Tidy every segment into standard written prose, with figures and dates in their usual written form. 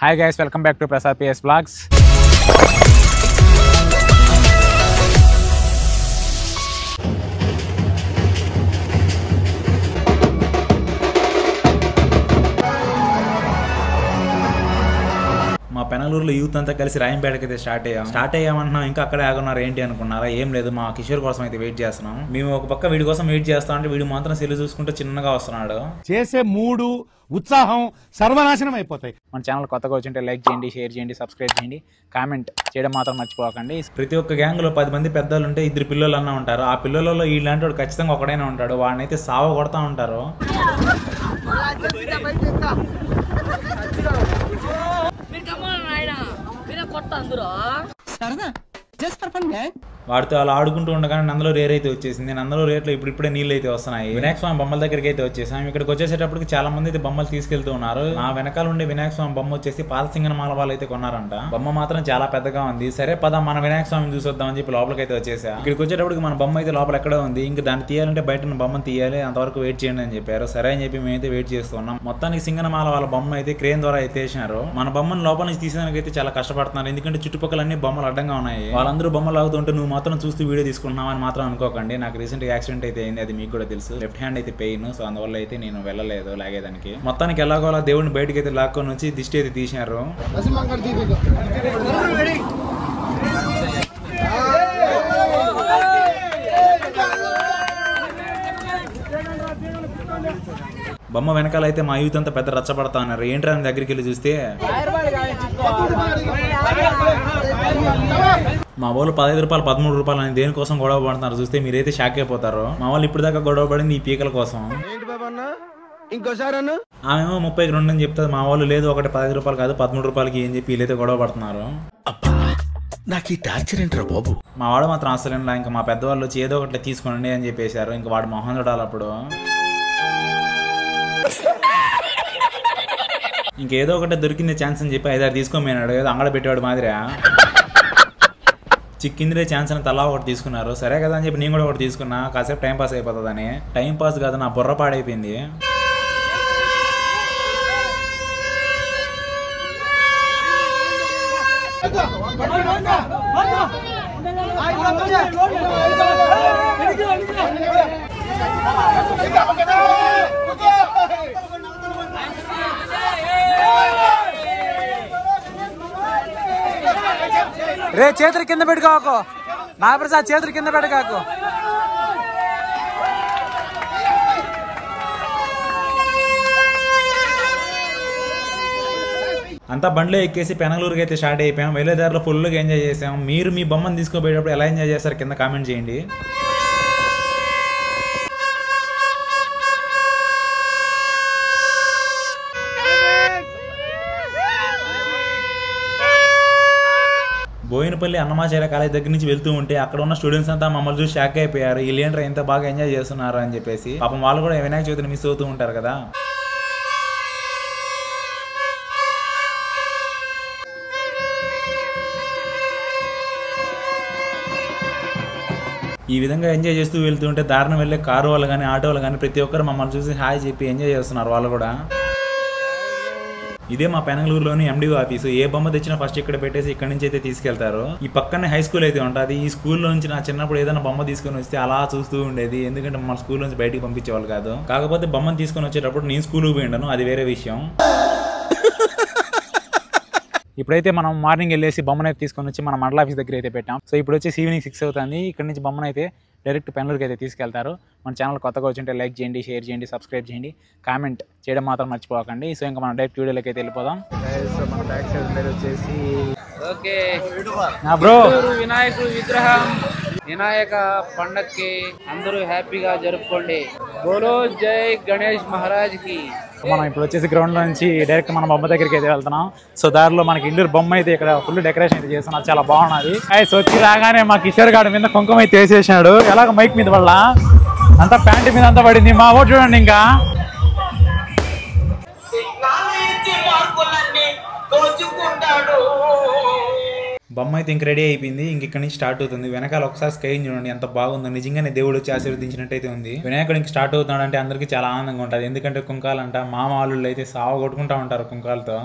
Hi guys, welcome back to Prasad PS Vlogs. మా పెనలూరులో youth అంతా కలిసి రాయంపేటకి అయితే స్టార్ట్ అయ్యామంటున్నాం. ఇంకా అక్కడే ఆగున్నారు ఏంటి అనుకున్నారా? ఏం లేదు, మా కిషోర్ కోసం అయితే వెయిట్ చేస్తున్నాం. మేము ఒక పక్క వీడి కోసం వెయిట్ చేస్తాం అంటే వీడు మాత్రం సెల్లు చూసుకుంటూ చిన్నగా వస్తున్నాడు. చేసే మూడు ఉత్సాహం సర్వనాశనం అయిపోతాయి. మన ఛానల్ కొత్తగా వచ్చింటే లైక్ చేయండి, షేర్ చేయండి, సబ్స్క్రైబ్ చేయండి, కామెంట్ చేయడం మాత్రం మర్చిపోకండి. ప్రతి ఒక్క గ్యాంగ్ లో 10 మంది పెద్దలు ఉంటే 2 పిల్లలు అన్న ఉంటారు. ఆ పిల్లలలో ఇలాంటి వాడు ఖచ్చితంగా ఒకడైనా ఉంటాడు. వాడిని అయితే సావ కొడతా ఉంటారు. వాడితో అలా ఆడుకుంటూ ఉండగానే నందలో రేర్ అయితే వచ్చేసింది. నందలో రేట్లో ఇప్పుడిప్పుడే నీళ్ళు అయితే వస్తున్నాయి. వినాయక స్వామి బొమ్మల దగ్గరికి అయితే వచ్చేసాం. ఇక్కడికి వచ్చేసేటప్పటికి చాలా మంది అయితే బొమ్మలు తీసుకెళ్తూ ఉన్నారు. నా వెనకాల ఉండే వినాయక స్వామి బొమ్మ వచ్చేసి పాలసింగన మాల వాళ్ళు అయితే కొన్నారంట. బొమ్మ మాత్రం చాలా పెద్దగా ఉంది. సరే పద మన వినాయక స్వామిని చూసొద్దామని చెప్పి లోపలికి అయితే వచ్చేసా. ఇక్కడికి వచ్చేటప్పటికి మన బొమ్మ అయితే లోపల ఎక్కడో ఉంది. ఇంకా దాన్ని తీయాలంటే బయట ఉన్న బొమ్మను తీయాలి, అంతవరకు వెయిట్ చేయండి అని చెప్పారు. సరే అని చెప్పి మేమైతే వెయిట్ చేస్తున్నాం. మొత్తానికి సింగనమాల వాళ్ళ బొమ్మ అయితే క్రేన్ ద్వారా అయితే వేసినారు. మన బొమ్మను లోపల నుంచి తీసేదానికి అయితే చాలా కష్టపడుతున్నారు. ఎందుకంటే చుట్టుపక్కల అన్ని బొమ్మలు అడ్డంగా ఉన్నాయి. వాళ్ళందరూ బొమ్మలు లాగుతుంటే నువ్వు మాత్రం చూస్తూ వీడియో తీసుకుంటున్నావు అని మాత్రం అనుకోకండి. నాకు రీసెంట్ గా యాక్సిడెంట్ అయితే అయింది, అది మీకు కూడా తెలుసు. లెఫ్ట్ హ్యాండ్ అయితే పెయిన్, సో అందువల్ల అయితే నేను వెళ్ళలేదు లాగేదానికి. మొత్తానికి ఎలాగోలా దేవుడిని బయటకి అయితే లాక్కొని వచ్చి దిష్టి అయితే తీసినారు. బొమ్మ వెనకాల అయితే మా యూత్ అంతా పెద్ద రచ్చబడతా ఉన్నారు. ఏంట్రా అని దగ్గరికి వెళ్ళి చూస్తే మా వాళ్ళు 15 రూపాయలు 13 రూపాయలు అని దేనికోసం గొడవ పడుతున్నారు చూస్తే మీరైతే షాక్ అయిపోతారు. మా వాళ్ళు ఇప్పుడు దాకా గొడవ పడింది ఈ పీకల కోసం. ఆమెమో 32 అని చెప్తారు. మా వాళ్ళు లేదు ఒకటి 15 రూపాయలు కాదు 13 రూపాయలకి అని చెప్పి వీళ్ళైతే గొడవ పడుతున్నారు. మా వాడు మాత్రం అసలు ఇంకా మా పెద్దవాళ్ళు వచ్చి ఏదో ఒకటి తీసుకోండి అని చెప్పేశారు. ఇంకా వాడు మొహం చూడాలి. అప్పుడు ఇంకేదో ఒకటి దొరికింది ఛాన్స్ అని చెప్పి 5-6 తీసుకోమన్నాడు. ఏదో అంగడ పెట్టేవాడు మాదిరా చిక్కిందిరే ఛాన్స్ అని తలా ఒకటి తీసుకున్నారు. సరే కదా అని చెప్పి నేను కూడా ఒకటి తీసుకున్నా. కాసేపు టైం పాస్ అయిపోతుందని. టైం పాస్ కాదు, నా బుర్ర పాడైపోయింది. రే చేతులు కింద పెట్టుకోకు, నాగప్రసాద్ చేతులు కింద పెట్టుకోకు. అంతా బండ్లో ఎక్కేసి పెనగలూరుకి అయితే స్టార్ట్ అయిపోయాం. వెళ్ళే దారిలో ఫుల్గా ఎంజాయ్ చేసాం. మీరు మీ బొమ్మను తీసుకోపోయేటప్పుడు ఎలా ఎంజాయ్ చేస్తారు కింద కామెంట్ చేయండి. బోయినపల్లి అన్నమాచార్య కాలేజ్ దగ్గర నుంచి వెళ్తూ ఉంటే అక్కడ ఉన్న స్టూడెంట్స్ అంతా మమ్మల్ని చూసి షాక్ అయిపోయారు. వీళ్ళేంట్రా ఇంత బాగా ఎంజాయ్ చేస్తున్నారు అని చెప్పేసి. పాపం వాళ్ళు కూడా వినాయక చవితిని మిస్ అవుతూ ఉంటారు కదా. ఈ విధంగా ఎంజాయ్ చేస్తూ వెళ్తుంటే దారిని వెళ్ళే కారు వాళ్ళు కానీ ఆటో వాళ్ళు కానీ ప్రతి ఒక్కరు మమ్మల్ని చూసి హాయ్ చెప్పి ఎంజాయ్ చేస్తున్నారు వాళ్ళు కూడా. ఇదే మా పెనగలూరులోని ఎండిఓ ఆఫీసు. ఏ బొమ్మ తెచ్చినా ఫస్ట్ ఇక్కడ పెట్టేసి ఇక్కడ నుంచి అయితే తీసుకెళ్తారు. ఈ పక్కనే హై స్కూల్ అయితే ఉంటుంది. ఈ స్కూల్లో నుంచి నా చిన్నప్పుడు ఏదైనా బొమ్మ తీసుకొని వస్తే అలా చూస్తూ ఉండేది. ఎందుకంటే మన స్కూల్ నుంచి బయటికి పంపించేవాళ్ళు కాదు. కాకపోతే బొమ్మను తీసుకొని వచ్చేటప్పుడు నేను స్కూల్కి పోయిండాను, అది వేరే విషయం. ఇప్పుడైతే మనం మార్నింగ్ వెళ్ళేసి బొమ్మనైతే తీసుకొని వచ్చి మన మండల ఆఫీస్ దగ్గర అయితే పెట్టాం. సో ఇప్పుడు వచ్చేసి ఈవినింగ్ 6 అవుతుంది. ఇక్కడ నుంచి బొమ్మనైతే డైరెక్ట్ పెనలూరుకి అయితే తీసుకెళ్తారు. మన ఛానల్ కొత్తగా వచ్చింటే లైక్ చేయండి, షేర్ చేయండి, సబ్స్క్రైబ్ చేయండి, కామెంట్ చేయడం మాత్రం మర్చిపోకండి. సో ఇంకా మనం డైరెక్ట్ వీడియోలోకి అయితే వెళ్ళిపోదాం. సో మన బ్యాక్ సైడ్ వచ్చేసి ఓకే బ్రో వినాయకుడు విగ్రహం వినాయక పండక్కి అందరూ హ్యాపీగా జరుపుకోండి. బోలో జై గణేష్ మహారాజ్ కి. మనం ఇప్పుడు వచ్చేసి గ్రౌండ్ లో నుంచి డైరెక్ట్ మన బొమ్మ దగ్గరికి అయితే వెళ్తున్నాం. సో దారిలో మనకి ఇల్లు బొమ్మ అయితే ఇక్కడ ఫుల్ డెకరేషన్ అయితే చేస్తున్నారు, చాలా బాగున్నది. సో వచ్చి రాగానే మా కిషోర్ గాడి మీద కుంకుమ అయితే వేసేసాడు. ఎలాగ మైక్ మీద వల్ల అంతా ప్యాంట్ మీద అంతా పడింది. మా ఓటు చూడండి ఇంకా బొమ్మ అయితే ఇంక రెడీ అయిపోయింది. ఇంక ఇక్కడ నుంచి స్టార్ట్ అవుతుంది. వెనకాల ఒకసారి స్కై చూడండి ఎంత బాగుందో. నిజంగానే దేవుడు వచ్చి ఆశీర్వదించినట్టయితే ఉంది. వినాయకుడు ఇంక స్టార్ట్ అవుతున్నాడు అంటే అందరికి చాలా ఆనందంగా ఉంటుంది. ఎందుకంటే కుంకాలంట మామ వాళ్ళు అయితే సావ కొట్టుకుంటా ఉంటారు కుంకాలతో.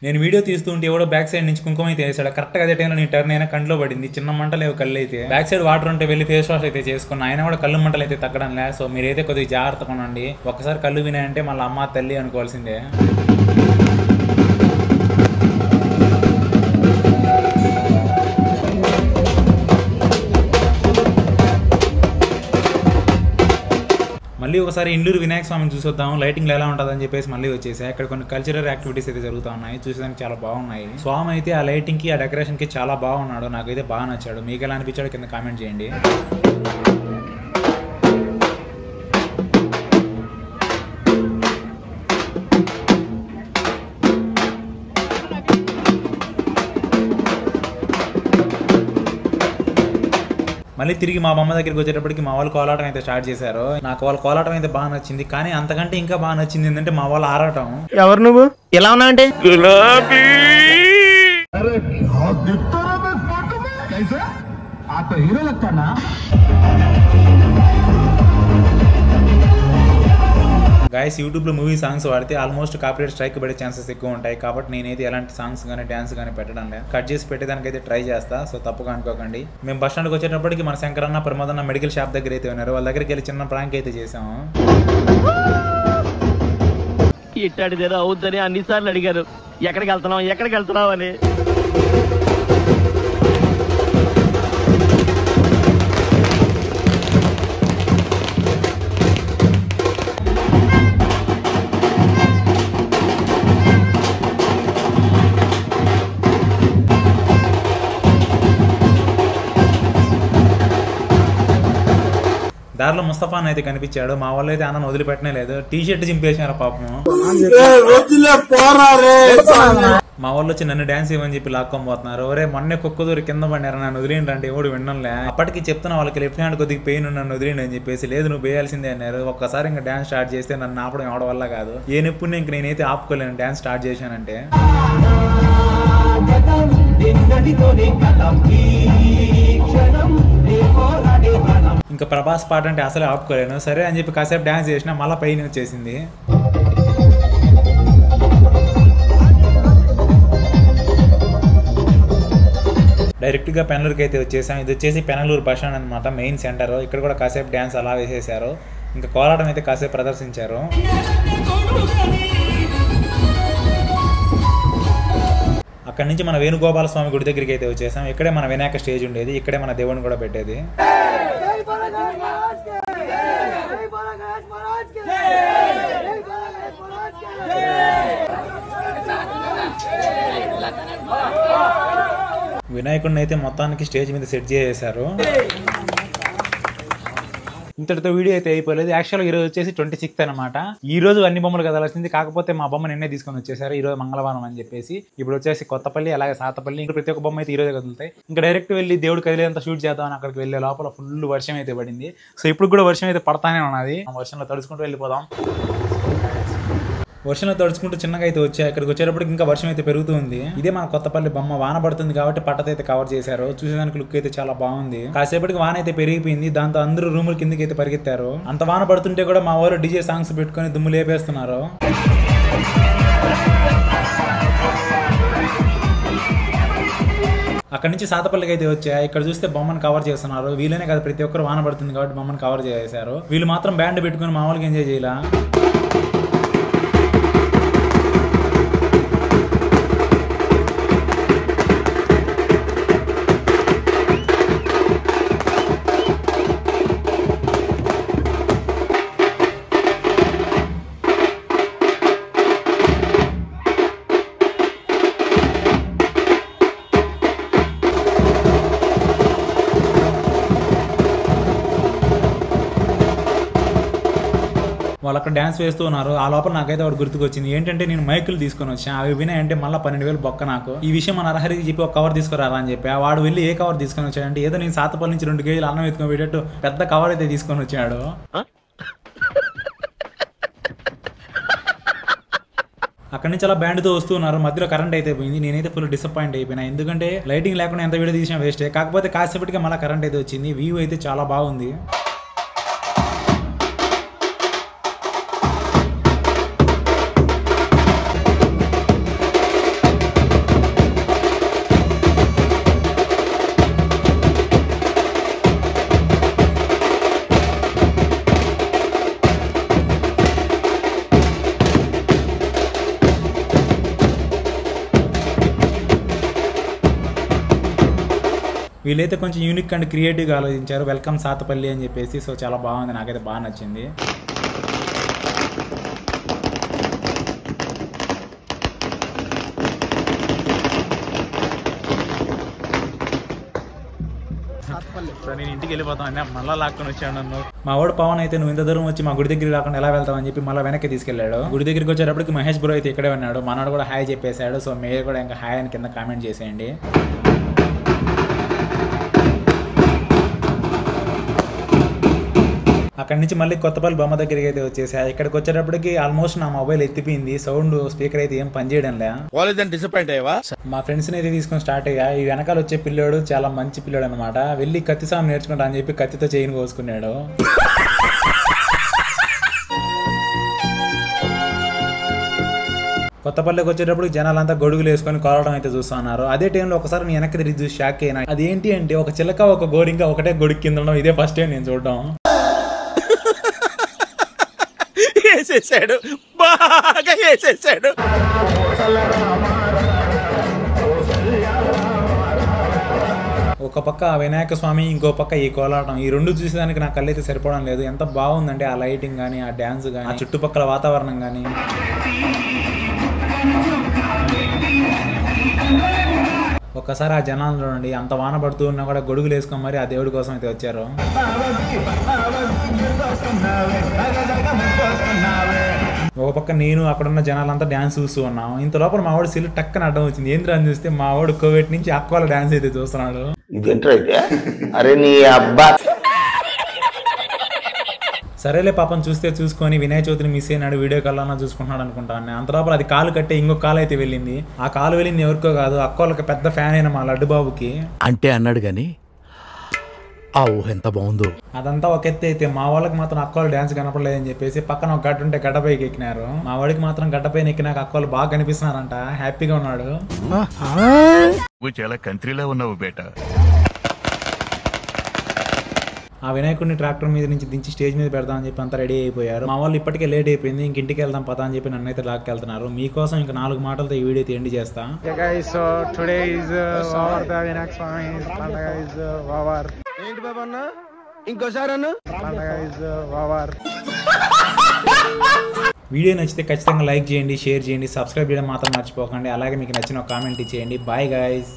నేను వీడియో తీస్తుంటే ఎవడో బ్యాక్ సైడ్ నుంచి కుంకుమ అయితే వేసాడు. కరెక్ట్గా అదే టైంలో నేను టర్న్ అయినా కంట్లో పడింది. చిన్న మంటలేవు కళ్ళు అయితే. బ్యాక్ సైడ్ వాటర్ ఉంటే వెళ్ళి ఫేస్ వాష్ అయితే చేసుకున్నా. అయినా కూడా కళ్ళు మంటలు అయితే తగ్గడం లే. సో మీరైతే కొద్దిగా జాగ్రత్తగా ఉండండి. ఒక్కసారి కళ్ళు వినాయంటే మళ్ళీ అమ్మ తల్లి అనుకోవాల్సిందే. మళ్ళీ ఒకసారి ఇండూరు వినాయక స్వామిని చూసొద్దాం, లైటింగ్ ఎలా ఉంటుందని చెప్పేసి మళ్ళీ వచ్చేసాయి. ఇక్కడ కొన్ని కల్చరల్ యాక్టివిటీస్ అయితే జరుగుతూ ఉన్నాయి. చూసేదానికి చాలా బాగున్నాయి. స్వామి అయితే ఆ లైటింగ్ కి ఆ డెకరేషన్ కి చాలా బాగున్నాడు. నాకైతే బాగా నచ్చాడు. మీకు ఎలా అనిపించాడు కింద కామెంట్ చేయండి. మళ్ళీ తిరిగి మా బొమ్మ దగ్గరికి వచ్చేటప్పటికి మా వాళ్ళు కోలాటం అయితే స్టార్ట్ చేశారు. నాకు వాళ్ళ కోలాటం అయితే బాగా నచ్చింది. కానీ అంతకంటే ఇంకా బాగా నచ్చింది ఏంటంటే మా వాళ్ళు ఆరాటం. ఎవరు నువ్వు ఎలా ఉన్నా అంటే గాయస్ యూట్యూబ్లో మూవీ సాంగ్స్ వాడితే ఆల్మోస్ట్ కాపీరైట్ స్ట్రైక్ పడే ఛాన్సెస్ ఎక్కువ ఉంటాయి. కాబట్టి నేనైతే ఎలాంటి సాంగ్స్ కానీ డ్యాన్స్ కానీ పెట్టడం లేదు. కట్ చేసి పెట్టేదానికైతే ట్రై చేస్తా. సో తప్పుగా అనుకోకండి. మేము బస్ స్టాండ్కి వచ్చేటప్పటికి మన శంకరన్న ప్రమోదన్న మెడికల్ షాప్ దగ్గర అయితే ఉన్నారు. వాళ్ళ దగ్గరికి వెళ్ళి చిన్న ప్రాంక్ అయితే చేసాము. ఇట్టాడిదేదో అవుద్దని అన్నిసార్లు అడిగారు. ఎక్కడికి వెళ్తున్నావు అని. దారిలో ముస్తఫాన్ అయితే కనిపించాడు. మా వాళ్ళు అయితే అన్నను వదిలిపెట్టనే లేదు. టీ షర్ట్ చింపేశారు పాపం. మా వాళ్ళు వచ్చి నన్ను డాన్స్ ఇవ్వని చెప్పి లాక్కోబోతున్నారు. ఒరే మొన్నే కుక్కదూరి కింద పడినారు, నన్ను వదిలేండి అంటే ఎవడు వినడంలే. అప్పటికి చెప్తున్నా వాళ్ళకి లెఫ్ట్ హ్యాండ్ కొద్దిగా పెయిన్ నన్ను వదిలేండి అని చెప్పేసి. లేదు నువ్వు వేయాల్సిందే అన్నారు. ఒక్కసారి ఇంకా డాన్స్ స్టార్ట్ చేస్తే నన్ను ఆపడం ఎవడం వల్ల కాదు. ఏ నొప్పుని ఇంక నేనైతే ఆపుకోలేను డాన్స్ స్టార్ట్ చేశానంటే. ఇంకా ప్రభాస్ పాట అంటే అసలే ఆపుకోలేను. సరే అని చెప్పి కాసేపు డాన్స్ చేసినా మళ్ళీ పైన వచ్చేసింది. డైరెక్ట్గా పెనలూరుకి అయితే వచ్చేసాం. ఇది వచ్చేసి పెనలూరు బస్ స్టాండ్ అనమాట, మెయిన్ సెంటర్. ఇక్కడ కూడా కాసేపు డ్యాన్స్ అలా వేసేసారు. ఇంకా కోలాటం అయితే కాసేపు ప్రదర్శించారు. అక్కడి నుంచి మన వేణుగోపాల స్వామి గుడి దగ్గరికి అయితే వచ్చేసాం. ఇక్కడే మన వినాయక స్టేజ్ ఉండేది. ఇక్కడే మన దేవుడిని కూడా పెట్టేది. వినాయకుడిని అయితే మొత్తానికి స్టేజ్ మీద సెట్ చేసేసారు. ఇంతటితో వీడియో అయితే అయిపోలేదు. యాక్చువల్గా ఈరోజు వచ్చేసి 26th అనమాట. ఈ రోజు అన్ని బొమ్మలు కదలాల్సింది. కాకపోతే మా బొమ్మ నిన్నే తీసుకొని వచ్చేసారు. ఈ రోజు మంగళవారం అని చెప్పేసి. ఇప్పుడు వచ్చేసి కొత్తపల్లి అలాగే సాతపల్లి ఇంకా ప్రతి ఒక్క బొమ్మ అయితే ఈ రోజే కదులుతాయి. ఇంకా డైరెక్ట్ వెళ్ళి దేవుడు కదిలేంత షూట్ చేద్దామని అక్కడికి వెళ్ళే లోపల ఫుల్ వర్షం అయితే పడింది. సో ఇప్పుడు కూడా వర్షం అయితే పడతానే ఉన్నది. వర్షంలో తడుచుకుంటూ వెళ్ళిపోదాం. వర్షంలో తడుచుకుంటూ చిన్నగా అయితే వచ్చాయి. ఇక్కడికి వచ్చేటప్పటికి ఇంకా వర్షం అయితే పెరుగుతూ ఉంది. ఇదే మన కొత్తపల్లి బొమ్మ. వాన పడుతుంది కాబట్టి పట్టదైతే కవర్ చేశారు. చూసేదానికి లుక్ అయితే చాలా బాగుంది. కాసేపటికి వాన అయితే పెరిగిపోయింది. దాంతో అందరూ రూముల కిందకి అయితే పరిగెత్తారు. అంత వాన పడుతుంటే కూడా మా వాళ్ళు డీజే సాంగ్స్ పెట్టుకొని దుమ్ము లేపేస్తున్నారు. అక్కడ నుంచి సాతపల్లికి అయితే వచ్చాయి. ఇక్కడ చూస్తే బొమ్మను కవర్ చేస్తున్నారు. వీళ్ళనే కదా ప్రతి ఒక్కరు వాన పడుతుంది కాబట్టి బొమ్మను కవర్ చేశారు. వీళ్ళు మాత్రం బ్యాండ్ పెట్టుకుని మామూలుగా ఎంజాయ్ చేయాల. వాళ్ళు అక్కడ డ్యాన్స్ వేస్తూ ఉన్నారు. ఆ లోపల నాకైతే వాడు గుర్తుకొచ్చింది. ఏంటంటే నేను మైకులు తీసుకొని వచ్చాను. అవి వినాయంటే మళ్ళీ 12,000 బొక్క నాకు. ఈ విషయం మన అర్హరికి చెప్పి ఒక కవర్ తీసుకురారా అని చెప్పి వాడు వెళ్ళి ఏ కవర్ తీసుకొని వచ్చాడంటే ఏదో నేను సాతపల్లి నుంచి 2 కేజీలు అన్నం ఎత్తుకొని పెట్టేట్టు పెద్ద కవర్ అయితే తీసుకొని వచ్చాడు. అక్కడి నుంచి అలా బ్యాండ్తో వస్తున్నారు, మధ్యలో కరెంట్ అయితే పోయింది. నేనైతే ఫుల్ డిసప్పాయింట్ అయిపోయినా, ఎందుకంటే లైటింగ్ లేకుండా ఎంత వీడియో తీసినా వేస్టే. కాకపోతే కాసేపటికి మళ్ళీ కరెంట్ అయితే వచ్చింది. వ్యూ అయితే చాలా బాగుంది. వీళ్ళైతే కొంచెం యూనిక్ అండ్ క్రియేటివ్గా ఆలోచించారు, వెల్కమ్ సాతపల్లి అని చెప్పేసి. సో చాలా బాగుంది, నాకైతే బాగా నచ్చింది. నేను ఇంటికి వెళ్ళిపోతాను, మళ్ళీ లాక్కొని వచ్చాను నన్ను. మా వాడు పవన్ అయితే నువ్వు ఇంత దూరం వచ్చి మా గుడి దగ్గరికి రాకుండా ఎలా వెళ్తావు అని చెప్పి మళ్ళీ వెనక్కి తీసుకెళ్లాడు. గుడి దగ్గరికి వచ్చేటప్పటికి మహేష్ బ్రో అయితే ఇక్కడే ఉన్నాడు. మనోడు కూడా హాయ్ చెప్పేశాడు. సో మీరు కూడా ఇంకా హాయ్ అని కింద కామెంట్ చేసేయండి. అక్కడి నుంచి మళ్ళీ కొత్తపల్లి బొమ్మ దగ్గరికి అయితే వచ్చేసా. ఇక్కడికి వచ్చేటప్పటికి ఆల్మోస్ట్ నా మొబైల్ ఎత్తిపోయింది, సౌండ్ స్పీకర్ అయితే ఏం పనిచేయడంలే. డిసప్పాయింట్ అయ్యవా? మా ఫ్రెండ్స్ ని అయితే తీసుకొని స్టార్ట్ అయ్యా. ఈ వెనకాల వచ్చే పిల్లోడు చాలా మంచి పిల్లోడు అనమాట. వెళ్ళి కత్తి సాము నేర్చుకుంటా అని చెప్పి కత్తితో చైన్ కోసుకున్నాడు. కొత్తపల్లికి వచ్చేటప్పుడు జనాలంతా గొడుగులు వేసుకొని కోరడం అయితే చూస్తున్నారు. అదే టైంలో ఒకసారి నేను వెనక్కి తిరిగి చూసి షాక్ అయినా. అదేంటి అంటే ఒక చిలక ఒక గోరింక ఒకటే గొడుగు కింద ఉండడం. ఇదే ఫస్ట్ టైం నేను చూడడం. వేసేసాడు, బాగా వేసేసాడు. ఒక పక్క ఆ వినాయక స్వామి, ఇంకో పక్క ఈ కోలాటం, ఈ రెండు చూసేదానికి నా కళ్ళైతే సరిపోవడం లేదు. ఎంత బాగుందంటే ఆ లైటింగ్ కానీ, ఆ డ్యాన్స్ కానీ, ఆ చుట్టుపక్కల వాతావరణం కానీ. ఒక్కసారి ఆ జనాలు చూడండి, అంత వాన పడుతూ ఉన్నా కూడా గొడుగులు వేసుకొని మరి ఆ దేవుడి కోసం అయితే వచ్చారు. ఒక పక్క నేను అక్కడున్న జనాలంతా డ్యాన్స్ చూస్తూ ఉన్నాం. ఇంత లోపల మా వాడు సిల్లు టక్కన అడ్డం వచ్చింది. ఏంద్రా అని చూస్తే మా వాడు కోవిడ్ నుంచి అక్వాల డ్యాన్స్ అయితే చూస్తున్నాడు. అరే నీ అబ్బా. సరేలే పాపం చూస్తే చూసుకొని వినాయక చవితిని మిస్ అయినాడు, వీడియో కాల్ అన్నా చూసుకుంటున్నాడు అనుకుంటాను. అంత లోపల అది కాలు కట్టే ఇంకొక కాలు అయితే వెళ్ళింది. ఆ కాలు వెళ్ళింది ఎవరికో కాదు, అక్కోళ్ళకి పెద్ద ఫ్యాన్ అయిన మా లడ్డు బాబుకి. అంటే అన్నాడు గాని ఆ ఊహ ఎంత బాగుందో. అదంతా ఒక ఎత్తి అయితే మా వాళ్ళకి మాత్రం అక్కోళ్ళు డ్యాన్స్ కనపడలేదని చెప్పేసి పక్కన ఒక గడ్డ ఉంటే గడ్డపైకి ఎక్కినారు. మా వాడికి మాత్రం గడ్డపైన ఎక్కినాక అక్కోళ్ళు బాగా కనిపిస్తున్నారంట, హ్యాపీగా ఉన్నాడు. చాలా కంట్రీలో ఉన్నావు బేటా. ఆ వినాయకుడిని ట్రాక్టర్ మీద నుంచి దించి స్టేజ్ మీద పెడదామని చెప్పి అంతా రెడీ అయిపోయారు. మా వాళ్ళు ఇప్పటికే లేట్ అయిపోయింది, ఇంక ఇంటికి వెళ్దాం పదా అని చెప్పి నన్ను అయితే లాక్కెళ్తున్నారు. మీకోసం ఇంకా 4 మాటలతో ఈ వీడియో ఎండ్ చేస్తా. So today is over the Vinayaka Swami పండుగ ఇస్ ఓవర్. ఏంటి బాబా అన్న, ఇంకోసారి అన్న. పండుగ ఇస్ ఓవర్. వీడియో నచ్చితే ఖచ్చితంగా లైక్ చేయండి, షేర్ చేయండి, సబ్స్క్రైబ్ చేయడం మాత్రం మర్చిపోకండి. అలాగే మీకు నచ్చిన ఒక కామెంట్ ఇచ్చేయండి. Bye guys.